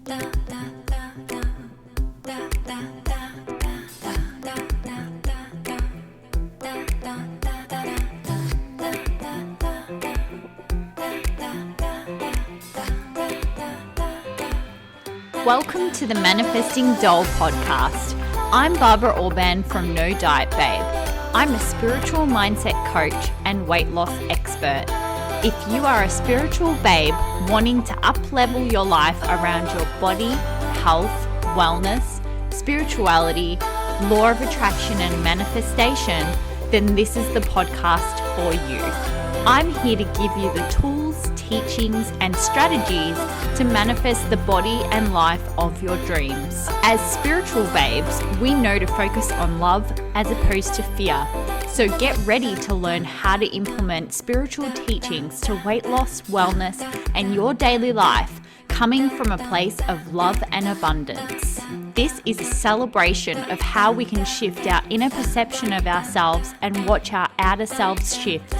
Welcome to the Manifesting Doll podcast. I'm Barbara Orban from No Diet Babe. I'm a spiritual mindset coach and weight loss expert. If you are a spiritual babe wanting to up-level your life around your body, health, wellness, spirituality, law of attraction and manifestation, then this is the podcast for you. I'm here to give you the tools, teachings, and strategies to manifest the body and life of your dreams. As spiritual babes, we know to focus on love as opposed to fear. So get ready to learn how to implement spiritual teachings to weight loss, wellness, and your daily life, coming from a place of love and abundance. This is a celebration of how we can shift our inner perception of ourselves and watch our outer selves shift.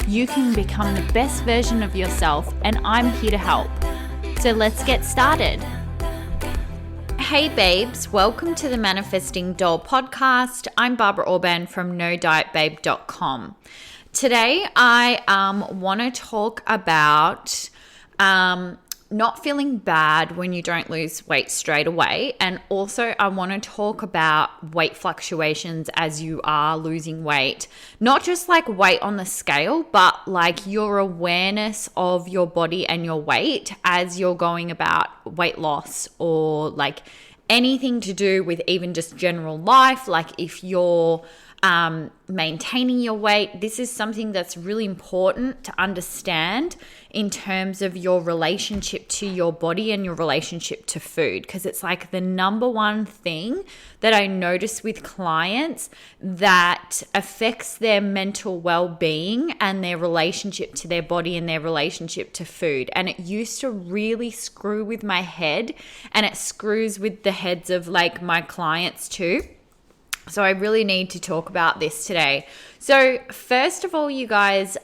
You can become the best version of yourself, and I'm here to help. So let's get started. Hey babes, welcome to the Manifesting Doll podcast. I'm Barbara Orban from NoDietBabe.com. Today I want to talk about not feeling bad when you don't lose weight straight away. And also I want to talk about weight fluctuations as you are losing weight. Not just like weight on the scale, but like your awareness of your body and your weight as you're going about weight loss, or like anything to do with even just general life. Like if you're maintaining your weight, this is something that's really important to understand in terms of your relationship to your body and your relationship to food, because it's like the number one thing that I notice with clients that affects their mental well-being and their relationship to their body and their relationship to food. And it used to really screw with my head, and it screws with the heads of like my clients too. So I really need to talk about this today. So first of all, you guys,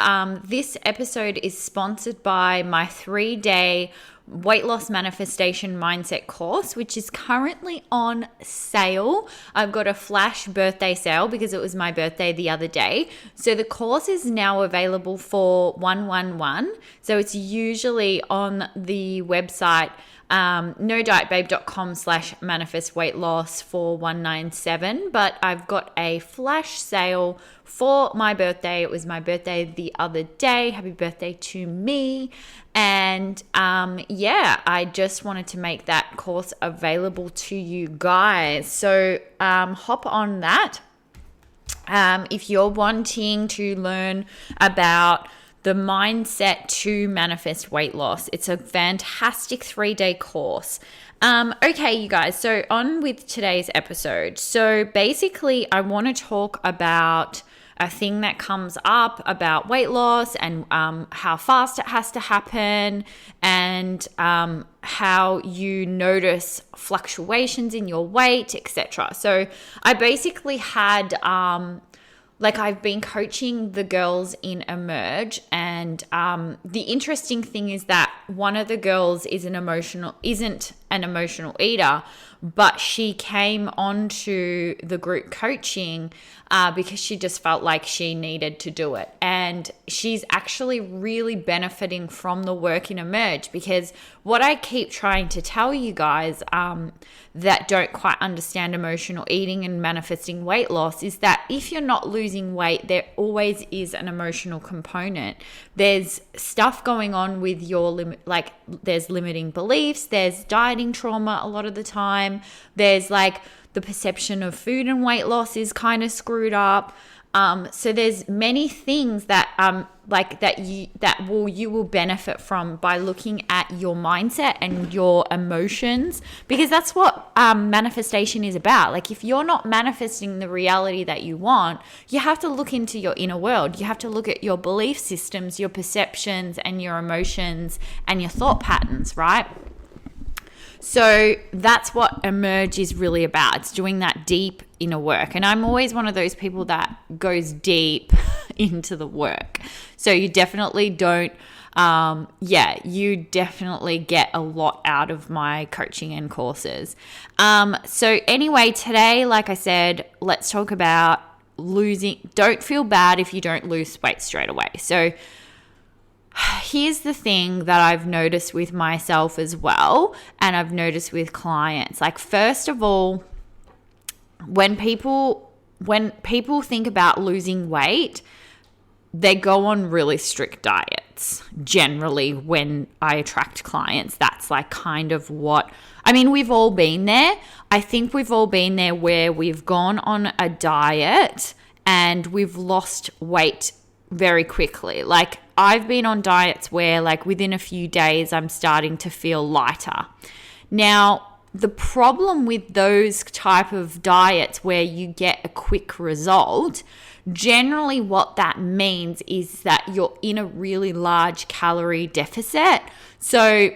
this episode is sponsored by my 3-day weight loss manifestation mindset course, which is currently on sale. I've got a flash birthday sale because it was my birthday the other day. So the course is now available for 111. So it's usually on the website nodietbabe.com/manifest weight loss for $197, but I've got a flash sale for my birthday. It was my birthday the other day. Happy birthday to me. And I just wanted to make that course available to you guys. So hop on that. If you're wanting to learn about the mindset to manifest weight loss, it's a fantastic 3-day course. Okay, you guys, so on with today's episode. So basically, I want to talk about a thing that comes up about weight loss and how fast it has to happen, and how you notice fluctuations in your weight, etc. So I basically had I've been coaching the girls in Emerge, and the interesting thing is that one of the girls isn't an emotional eater, but she came onto the group coaching because she just felt like she needed to do it. And she's actually really benefiting from the work in Emerge, because what I keep trying to tell you guys that don't quite understand emotional eating and manifesting weight loss is that if you're not losing weight, there always is an emotional component. There's stuff going on with your there's limiting beliefs, there's dieting trauma a lot of the time, there's like the perception of food and weight loss is kind of screwed up. So there's many things that you will benefit from by looking at your mindset and your emotions, because that's what manifestation is about. Like if you're not manifesting the reality that you want, you have to look into your inner world. You have to look at your belief systems, your perceptions, and your emotions and your thought patterns, right? So that's what Emerge is really about. It's doing that deep inner work. And I'm always one of those people that goes deep into the work. So you definitely don't, you definitely get a lot out of my coaching and courses. So anyway, today, like I said, let's talk about losing. Don't feel bad if you don't lose weight straight away. So here's the thing that I've noticed with myself as well, and I've noticed with clients. Like, first of all, when people think about losing weight, they go on really strict diets. Generally, when I attract clients, that's like kind of what, I mean, we've all been there. I think we've all been there where we've gone on a diet and we've lost weight very quickly. Like, I've been on diets where like within a few days I'm starting to feel lighter. Now, the problem with those type of diets where you get a quick result, generally what that means is that you're in a really large calorie deficit. So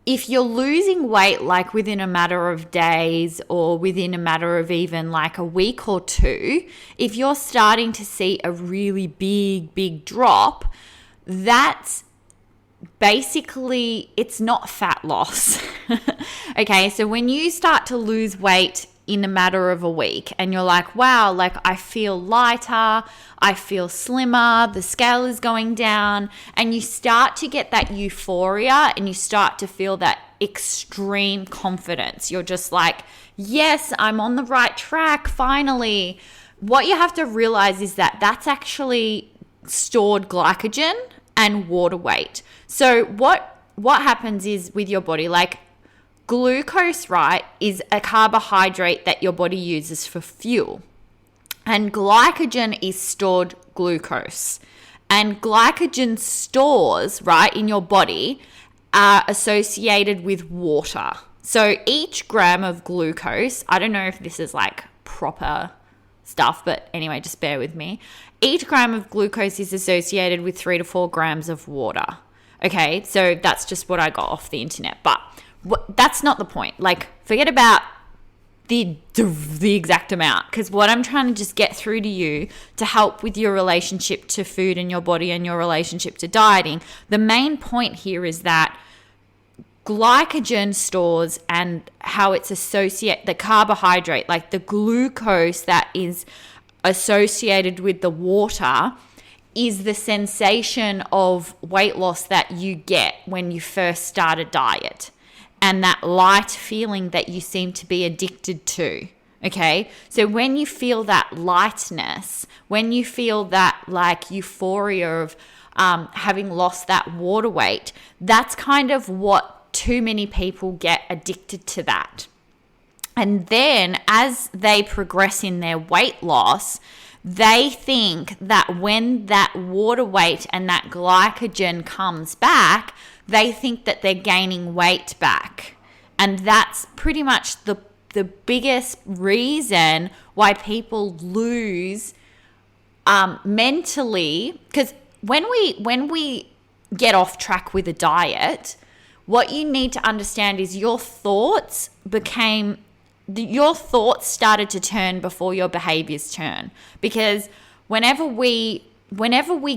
if you're losing weight like within a matter of days or within a matter of even like a week or two, if you're starting to see a really big drop, that's basically, it's not fat loss. Okay, so when you start to lose weight in a matter of a week and you're like, wow, like I feel lighter, I feel slimmer, the scale is going down, and you start to get that euphoria and you start to feel that extreme confidence. You're just like, yes, I'm on the right track, finally. What you have to realize is that that's actually stored glycogen and water weight. So what happens is with your body, like glucose, right, is a carbohydrate that your body uses for fuel. And glycogen is stored glucose. And glycogen stores, right, in your body are associated with water. So each gram of glucose, I don't know if this is like proper stuff, but anyway, just bear with me. Each gram of glucose is associated with 3 to 4 grams of water. Okay, so that's just what I got off the internet. But that's not the point. Like, forget about the exact amount, because what I'm trying to just get through to you to help with your relationship to food and your body and your relationship to dieting, the main point here is that glycogen stores and how it's associated, the carbohydrate, like the glucose that is associated with the water, is the sensation of weight loss that you get when you first start a diet, and that light feeling that you seem to be addicted to. Okay, so when you feel that lightness, when you feel that like euphoria of having lost that water weight, that's kind of what too many people get addicted to that. And then as they progress in their weight loss, they think that when that water weight and that glycogen comes back, they think that they're gaining weight back. And that's pretty much the biggest reason why people lose mentally. Because when we get off track with a diet, what you need to understand is your thoughts started to turn before your behaviors turn. Because whenever we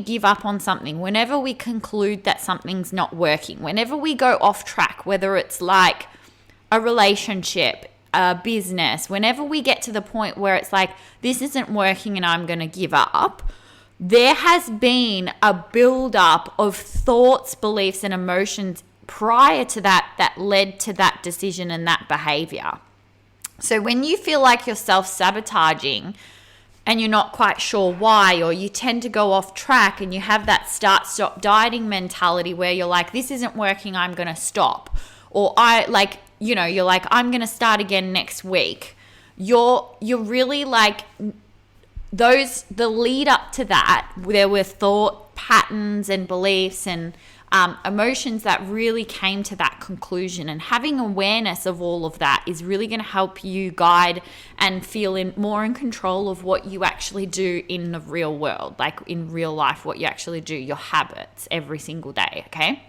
give up on something, whenever we conclude that something's not working, whenever we go off track, whether it's like a relationship, a business, whenever we get to the point where it's like, this isn't working and I'm going to give up, there has been a buildup of thoughts, beliefs, and emotions prior to that led to that decision and that behavior. So when you feel like you're self-sabotaging and you're not quite sure why, or you tend to go off track and you have that start-stop dieting mentality where you're like, this isn't working, I'm going to stop. Or you're like, I'm going to start again next week. You're really like, the lead up to that, there were thought patterns and beliefs and emotions that really came to that conclusion. And having awareness of all of that is really going to help you guide and feel more in control of what you actually do in the real world, like in real life, what you actually do, your habits every single day, okay?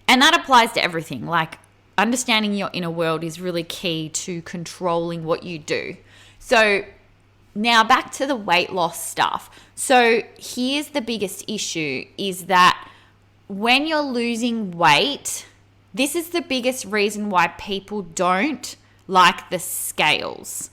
And that applies to everything. Like, understanding your inner world is really key to controlling what you do. So Now back to the weight loss stuff. So here's the biggest issue is that when you're losing weight, this is the biggest reason why people don't like the scales.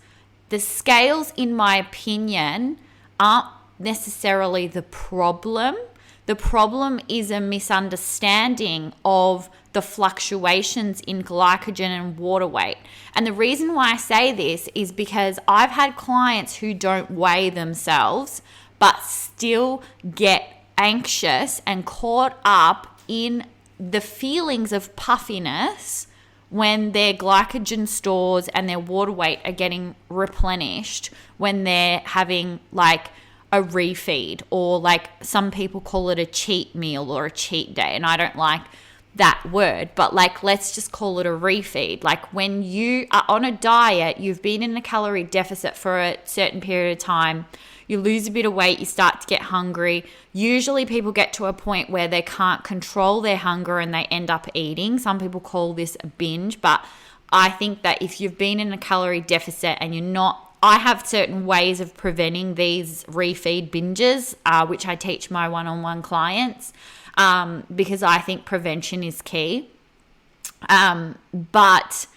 The scales, in my opinion, aren't necessarily the problem. The problem is a misunderstanding of the fluctuations in glycogen and water weight. And the reason why I say this is because I've had clients who don't weigh themselves but still get anxious and caught up in the feelings of puffiness when their glycogen stores and their water weight are getting replenished when they're having like a refeed, or like some people call it a cheat meal or a cheat day, and I don't like that word, but like let's just call it a refeed. Like when you are on a diet, you've been in a calorie deficit for a certain period of time, you lose a bit of weight, you start to get hungry. Usually people get to a point where they can't control their hunger and they end up eating. Some people call this a binge, but I think that if you've been in a calorie deficit and you're not, I have certain ways of preventing these refeed binges, which I teach my one-on-one clients, because I think prevention is key. But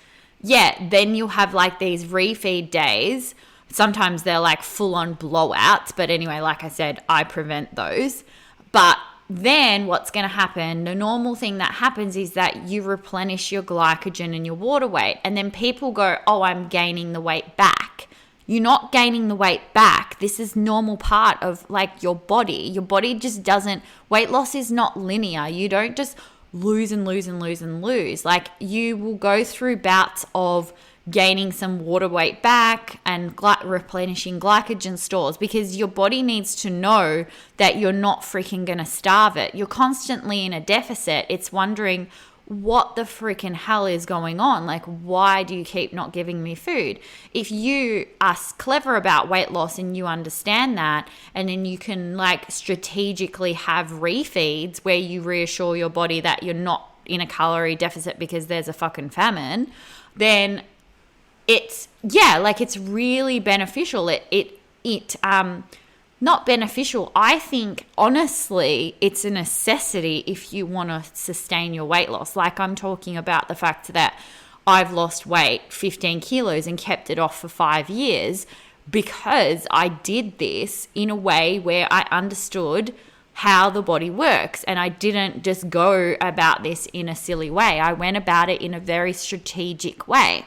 yeah, then you'll have like these refeed days. Sometimes they're like full-on blowouts, but anyway, like I said, I prevent those. But then what's going to happen, the normal thing that happens is that you replenish your glycogen and your water weight, and then people go, oh, I'm gaining the weight back. You're not gaining the weight back. This is normal part of like your body. Your body just doesn't, weight loss is not linear. You don't just lose and lose and lose and lose. Like you will go through bouts of gaining some water weight back and replenishing glycogen stores, because your body needs to know that you're not freaking going to starve it. You're constantly in a deficit. It's wondering, what the freaking hell is going on? Like, why do you keep not giving me food? If you are clever about weight loss and you understand that, and then you can like strategically have refeeds where you reassure your body that you're not in a calorie deficit because there's a fucking famine, then it's, yeah, like it's really beneficial. Not beneficial. I think, honestly, it's a necessity if you want to sustain your weight loss. Like I'm talking about the fact that I've lost weight, 15 kilos, and kept it off for 5 years because I did this in a way where I understood how the body works. And I didn't just go about this in a silly way. I went about it in a very strategic way.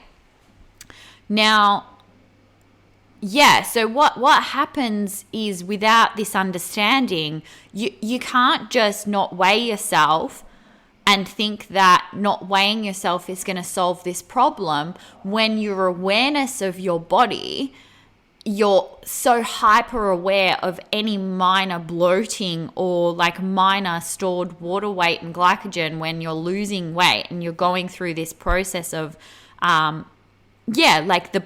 Now, yeah, so what happens is, without this understanding, you can't just not weigh yourself and think that not weighing yourself is going to solve this problem, when your awareness of your body, you're so hyper aware of any minor bloating or like minor stored water weight and glycogen when you're losing weight and you're going through this process of like the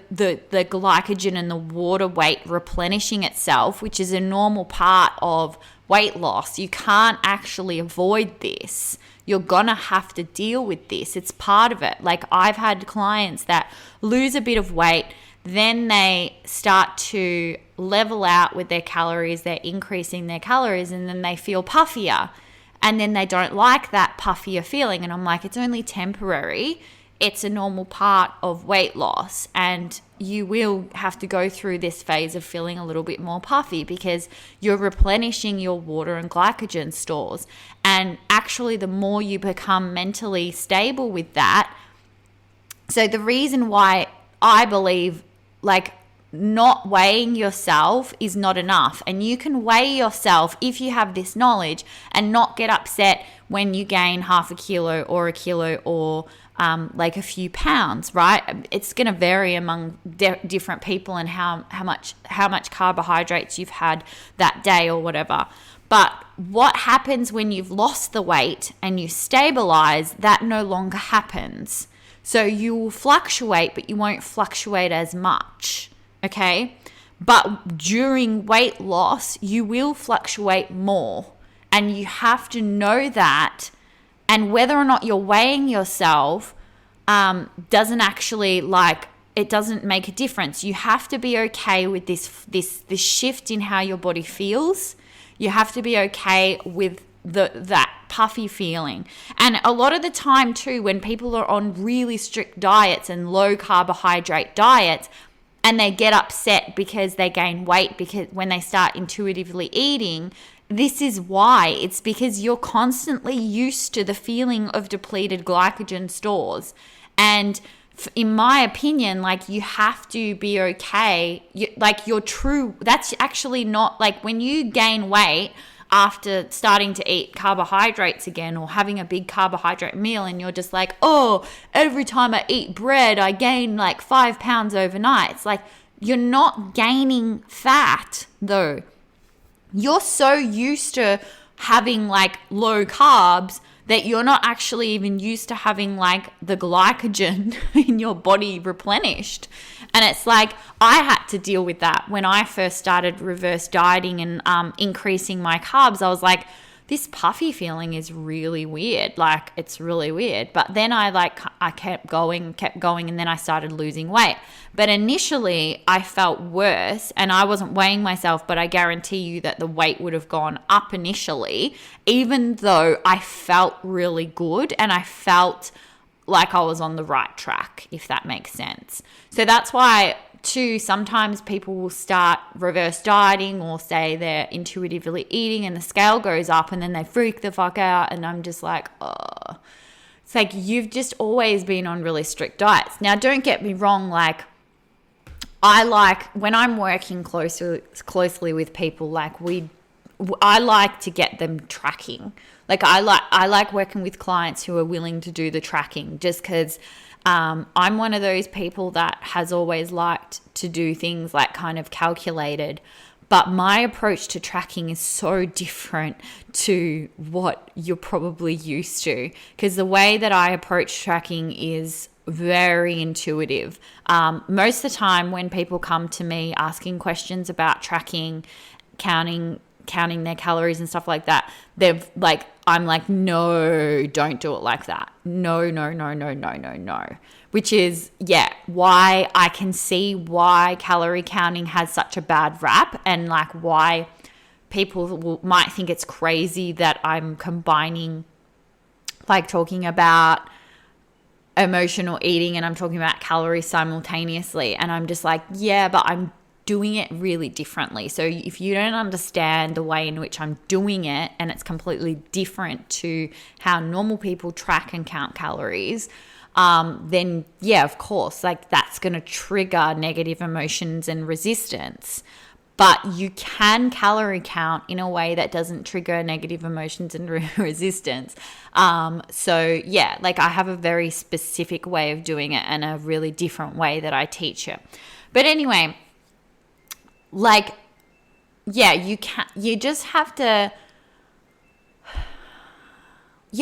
glycogen and the water weight replenishing itself, which is a normal part of weight loss. You can't actually avoid this. You're going to have to deal with this. It's part of it. Like I've had clients that lose a bit of weight, then they start to level out with their calories. They're increasing their calories, and then they feel puffier. And then they don't like that puffier feeling. And I'm like, it's only temporary. It's a normal part of weight loss, and you will have to go through this phase of feeling a little bit more puffy because you're replenishing your water and glycogen stores. And actually, the more you become mentally stable with that, so the reason why I believe like not weighing yourself is not enough, and you can weigh yourself if you have this knowledge and not get upset when you gain half a kilo or a kilo or like a few pounds, right? It's going to vary among different people and how much carbohydrates you've had that day or whatever. But what happens when you've lost the weight and you stabilize, that no longer happens. So you will fluctuate, but you won't fluctuate as much, okay? But during weight loss, you will fluctuate more, and you have to know that. And whether or not you're weighing yourself doesn't actually like it doesn't make a difference. You have to be okay with this shift in how your body feels. You have to be okay with that puffy feeling. And a lot of the time too, when people are on really strict diets and low carbohydrate diets, and they get upset because they gain weight because when they start intuitively eating, this is why. It's because you're constantly used to the feeling of depleted glycogen stores. And in my opinion, like, you have to be okay. That's actually not, like, when you gain weight after starting to eat carbohydrates again or having a big carbohydrate meal, and you're just like, oh, every time I eat bread, I gain like 5 pounds overnight. It's like, you're not gaining fat though. You're so used to having like low carbs that you're not actually even used to having like the glycogen in your body replenished. And it's like, I had to deal with that when I first started reverse dieting and increasing my carbs. I was like, this puffy feeling is really weird. Like, it's really weird. But then I kept going, and then I started losing weight. But initially I felt worse, and I wasn't weighing myself, but I guarantee you that the weight would have gone up initially, even though I felt really good and I felt like I was on the right track, if that makes sense. So that's why too, sometimes people will start reverse dieting or say they're intuitively eating and the scale goes up and then they freak the fuck out, and I'm just like, oh. It's like, you've just always been on really strict diets. Now, don't get me wrong, like, I like, when I'm working closely with people, like, I like to get them tracking. Like, I like working with clients who are willing to do the tracking, just because I'm one of those people that has always liked to do things like kind of calculated, but my approach to tracking is so different to what you're probably used to, because the way that I approach tracking is very intuitive. Most of the time when people come to me asking questions about tracking, counting their calories and stuff like that, I'm like, no, don't do it like that. No. Which is, why I can see why calorie counting has such a bad rap, and like why people might think it's crazy that I'm combining, like, talking about emotional eating and I'm talking about calories simultaneously. And I'm just like, yeah, but I'm doing it really differently. So if you don't understand the way in which I'm doing it, and it's completely different to how normal people track and count calories, then of course, like, that's going to trigger negative emotions and resistance. But you can calorie count in a way that doesn't trigger negative emotions and resistance. Like, I have a very specific way of doing it and a really different way that I teach it. But anyway, like, you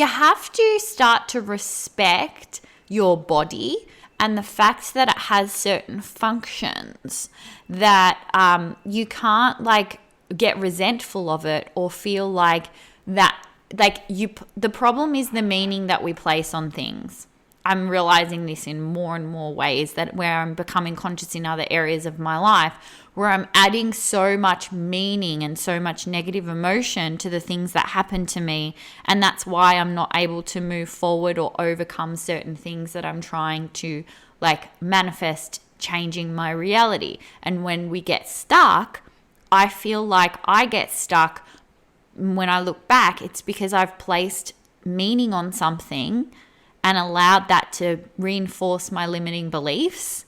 have to start to respect your body and the fact that it has certain functions, that you can't like get resentful of it or feel like that, like, the problem is the meaning that we place on things. I'm realizing this in more and more ways, that where I'm becoming conscious in other areas of my life, where I'm adding so much meaning and so much negative emotion to the things that happen to me. And that's why I'm not able to move forward or overcome certain things that I'm trying to like manifest, changing my reality. And when we get stuck, I feel like I get stuck when I look back. It's because I've placed meaning on something and allowed that to reinforce my limiting beliefs.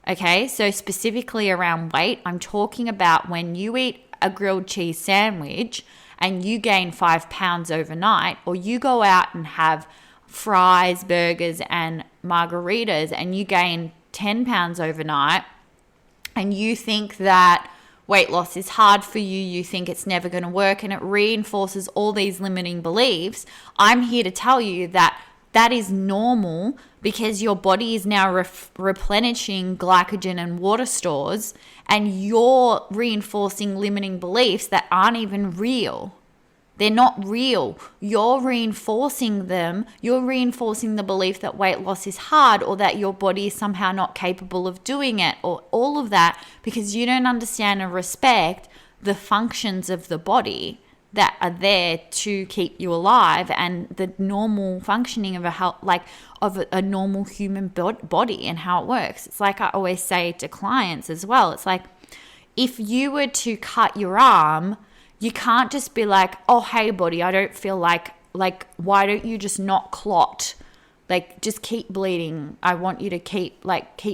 Okay, so specifically around weight, I'm talking about when you eat a grilled cheese sandwich and you gain 5 pounds overnight, or you go out and have fries, burgers, and margaritas and you gain 10 pounds overnight, and you think that weight loss is hard for you, you think it's never going to work, and it reinforces all these limiting beliefs. I'm here to tell you that that is normal, because your body is now replenishing glycogen and water stores, and you're reinforcing limiting beliefs that aren't even real. They're not real. You're reinforcing them. You're reinforcing the belief that weight loss is hard, or that your body is somehow not capable of doing it, or all of that, because you don't understand and respect the functions of the body that are there to keep you alive, and the normal functioning of a normal human body and how it works. It's like I always say to clients as well. It's like, if you were to cut your arm, you can't just be like, oh, hey, body, I don't feel like, why don't you just not clot? Like, just keep bleeding. I want you to keep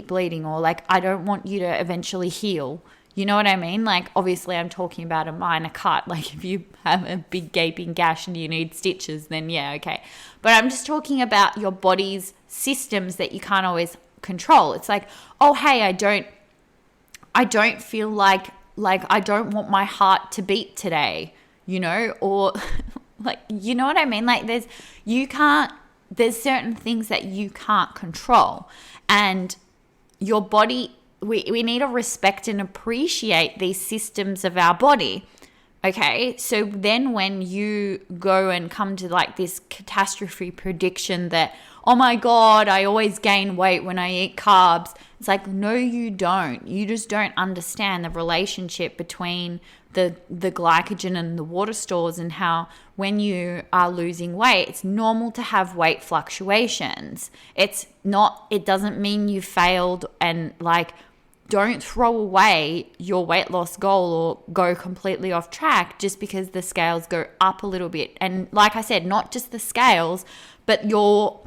bleeding, or like, I don't want you to eventually heal. You know what I mean? Like, obviously I'm talking about a minor cut. Like, if you have a big gaping gash and you need stitches, then yeah, okay. But I'm just talking about your body's systems that you can't always control. It's like, oh, hey, I don't feel like I don't want my heart to beat today, you know, or like, you know what I mean? Like, there's certain things that you can't control, and your body, we need to respect and appreciate these systems of our body. Okay, so then when you go and come to like this catastrophe prediction that, oh my God, I always gain weight when I eat carbs. It's like, no, you don't. You just don't understand the relationship between the glycogen and the water stores, and how when you are losing weight, it's normal to have weight fluctuations. It doesn't mean you failed, and like, don't throw away your weight loss goal or go completely off track just because the scales go up a little bit. And like I said, not just the scales, but your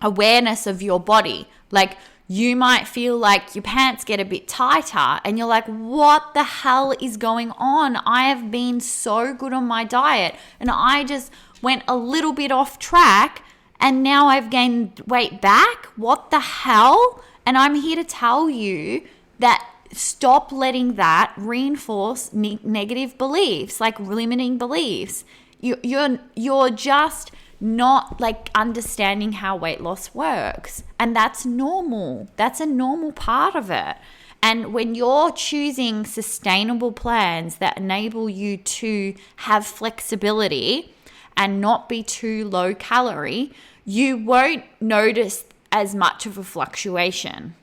awareness of your body. Like, you might feel like your pants get a bit tighter and you're like, what the hell is going on? I have been so good on my diet and I just went a little bit off track and now I've gained weight back. What the hell? And I'm here to tell you that stop letting that reinforce negative beliefs, like limiting beliefs. You're just not like understanding how weight loss works, and that's normal. That's a normal part of it. And when you're choosing sustainable plans that enable you to have flexibility and not be too low calorie, you won't notice as much of a fluctuation.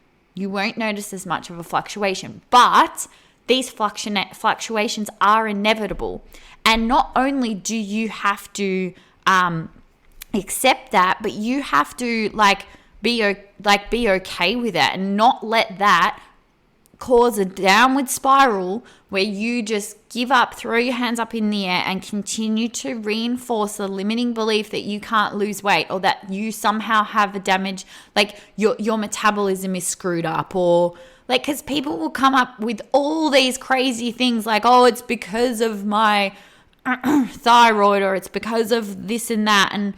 But these fluctuations are inevitable. And not only do you have to accept that, but you have to be okay with it and not let that cause a downward spiral where you just give up, throw your hands up in the air, and continue to reinforce the limiting belief that you can't lose weight, or that you somehow have a damage, like your metabolism is screwed up, or like, because people will come up with all these crazy things like, oh, it's because of my thyroid, or it's because of this and that. And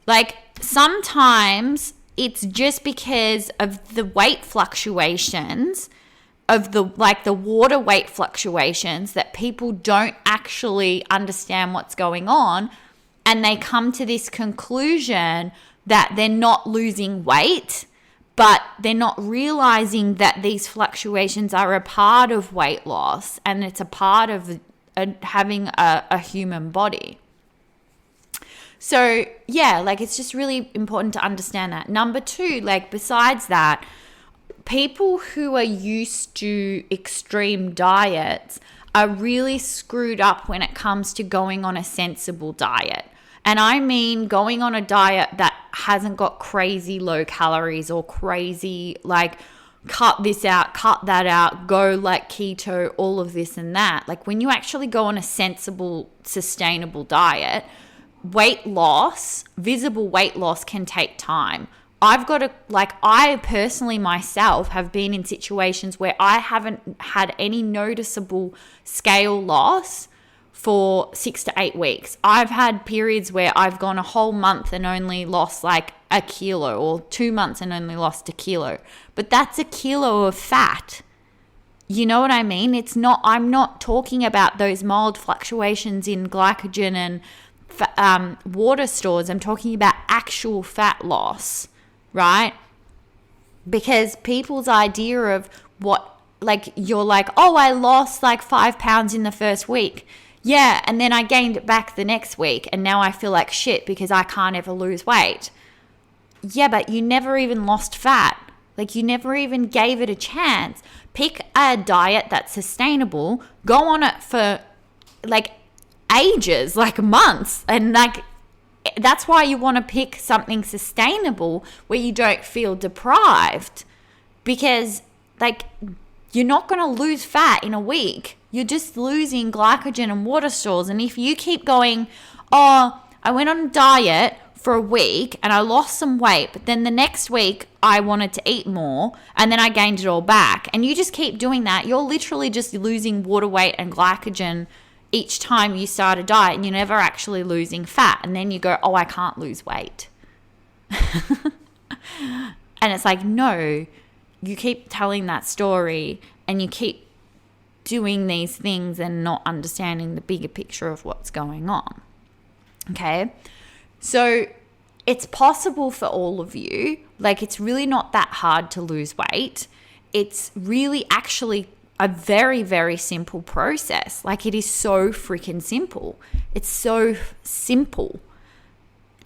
like, sometimes it's just because of the weight fluctuations, of the water weight fluctuations, that people don't actually understand what's going on, and they come to this conclusion that they're not losing weight, but they're not realizing that these fluctuations are a part of weight loss, and it's a part of having a human body. So yeah, like, it's just really important to understand that. Number two, like, besides that, people who are used to extreme diets are really screwed up when it comes to going on a sensible diet. And I mean going on a diet that hasn't got crazy low calories or crazy, like, cut this out, cut that out, go like keto, all of this and that. Like, when you actually go on a sensible, sustainable diet, weight loss, visible weight loss, can take time. I personally myself have been in situations where I haven't had any noticeable scale loss for 6 to 8 weeks. I've had periods where I've gone a whole month and only lost like a kilo, or 2 months and only lost a kilo. But that's a kilo of fat. You know what I mean? I'm not talking about those mild fluctuations in glycogen and water stores. I'm talking about actual fat loss. Right? Because people's idea of what, like, you're like, oh, I lost like 5 pounds in the first week. Yeah, and then I gained it back the next week and now I feel like shit because I can't ever lose weight. Yeah, but you never even lost fat. Like, you never even gave it a chance. Pick a diet that's sustainable. Go on it for like ages, like months. And like, that's why you want to pick something sustainable where you don't feel deprived, because like, you're not going to lose fat in a week. You're just losing glycogen and water stores. And if you keep going, oh, I went on a diet for a week and I lost some weight, but then the next week I wanted to eat more and then I gained it all back, and you just keep doing that, you're literally just losing water weight and glycogen each time you start a diet, and you're never actually losing fat. And then you go, oh, I can't lose weight. And it's like, no, you keep telling that story and you keep doing these things and not understanding the bigger picture of what's going on. Okay? So it's possible for all of you. Like, it's really not that hard to lose weight. It's really actually a very, very simple process. Like, it is so freaking simple. It's so simple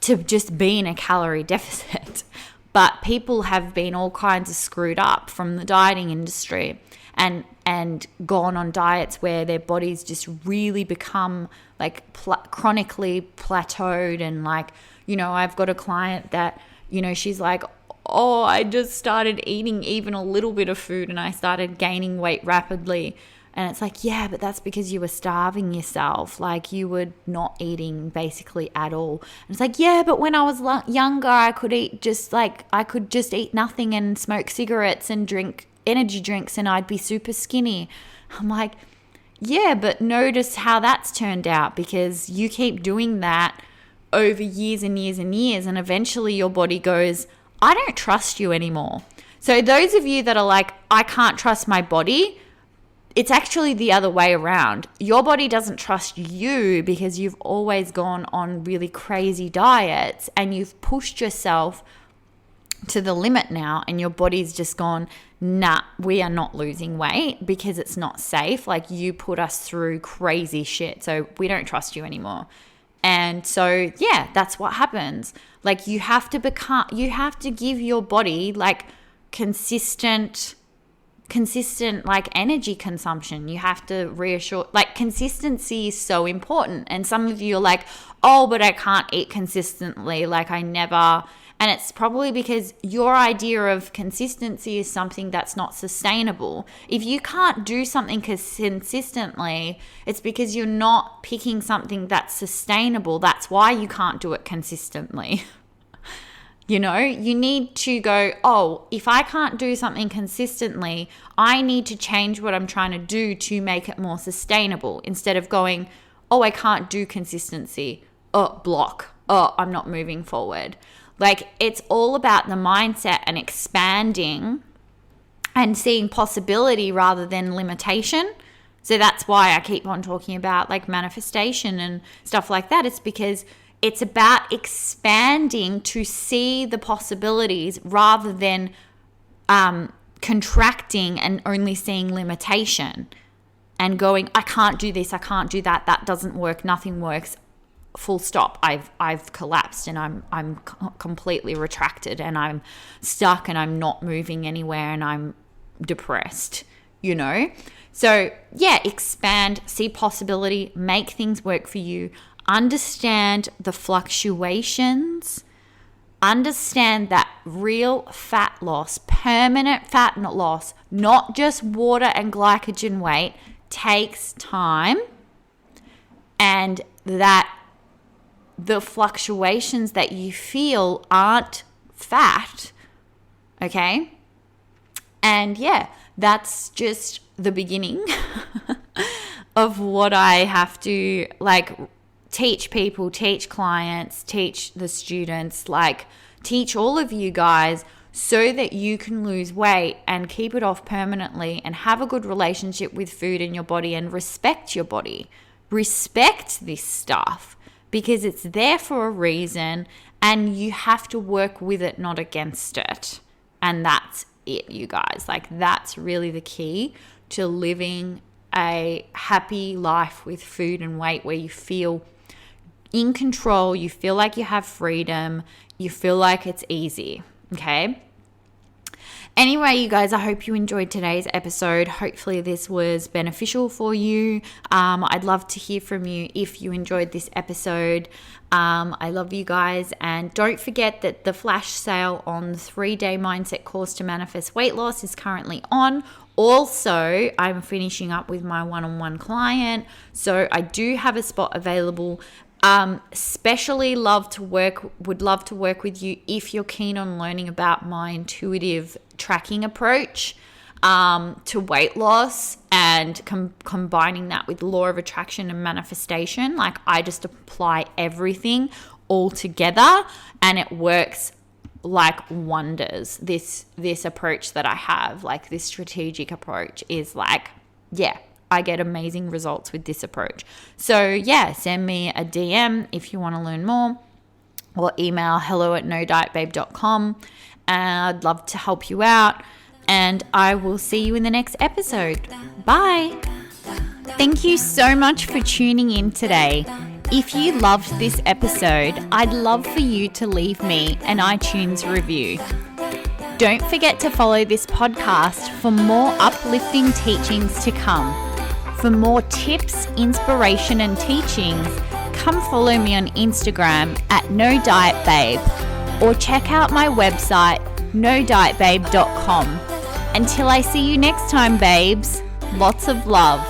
to just be in a calorie deficit. But people have been all kinds of screwed up from the dieting industry and gone on diets where their bodies just really become like chronically plateaued. And like, you know, I've got a client that, you know, she's like, oh, I just started eating even a little bit of food and I started gaining weight rapidly. And it's like, yeah, but that's because you were starving yourself. Like, you were not eating basically at all. And it's like, yeah, but when I was younger, I could just eat nothing and smoke cigarettes and drink energy drinks and I'd be super skinny. I'm like, yeah, but notice how that's turned out, because you keep doing that over years and years and years, and eventually your body goes, I don't trust you anymore. So those of you that are like, I can't trust my body, it's actually the other way around. Your body doesn't trust you because you've always gone on really crazy diets and you've pushed yourself to the limit now, and your body's just gone, nah, we are not losing weight because it's not safe. Like, you put us through crazy shit, so we don't trust you anymore. And so, yeah, that's what happens. Like, you have to give your body like consistent like energy consumption. You have to reassure, like, consistency is so important. And some of you are like, oh, but I can't eat consistently. Like, I never. And it's probably because your idea of consistency is something that's not sustainable. If you can't do something consistently, it's because you're not picking something that's sustainable. That's why you can't do it consistently. You know, you need to go, oh, if I can't do something consistently, I need to change what I'm trying to do to make it more sustainable, instead of going, oh, I can't do consistency. Oh, block. Oh, I'm not moving forward. Like, it's all about the mindset and expanding and seeing possibility rather than limitation. So that's why I keep on talking about like manifestation and stuff like that. It's because it's about expanding to see the possibilities rather than contracting and only seeing limitation and going, I can't do this, I can't do that, that doesn't work, nothing works. Full stop. I've collapsed and I'm completely retracted and I'm stuck and I'm not moving anywhere and I'm depressed, you know? So yeah, expand, see possibility, make things work for you, understand the fluctuations, understand that real fat loss, permanent fat loss, not just water and glycogen weight, takes time, and that the fluctuations that you feel aren't fat, okay? And yeah, that's just the beginning of what I have to like teach people, teach clients, teach the students, like teach all of you guys, so that you can lose weight and keep it off permanently and have a good relationship with food in your body and respect your body. Respect this stuff, because it's there for a reason and you have to work with it, not against it. And that's it, you guys. Like, that's really the key to living a happy life with food and weight where you feel in control, you feel like you have freedom, you feel like it's easy, okay? Anyway, you guys, I hope you enjoyed today's episode. Hopefully this was beneficial for you. I'd love to hear from you if you enjoyed this episode. I love you guys. And don't forget that the flash sale on the 3-day mindset course to manifest weight loss is currently on. Also, I'm finishing up with my one-on-one client. So I do have a spot available. Would love to work with you if you're keen on learning about my intuitive tracking approach to weight loss and combining that with law of attraction and manifestation. Like, I just apply everything all together and it works like wonders. This approach that I have, like this strategic approach, is like, yeah, I get amazing results with this approach. So yeah, send me a DM if you want to learn more, or email hello@nodietbabe.com. I'd love to help you out, and I will see you in the next episode. Bye. Thank you so much for tuning in today. If you loved this episode, I'd love for you to leave me an iTunes review. Don't forget to follow this podcast for more uplifting teachings to come. For more tips, inspiration, and teachings, come follow me on Instagram @NoDietBabe, or check out my website, nodietbabe.com. Until I see you next time, babes, lots of love.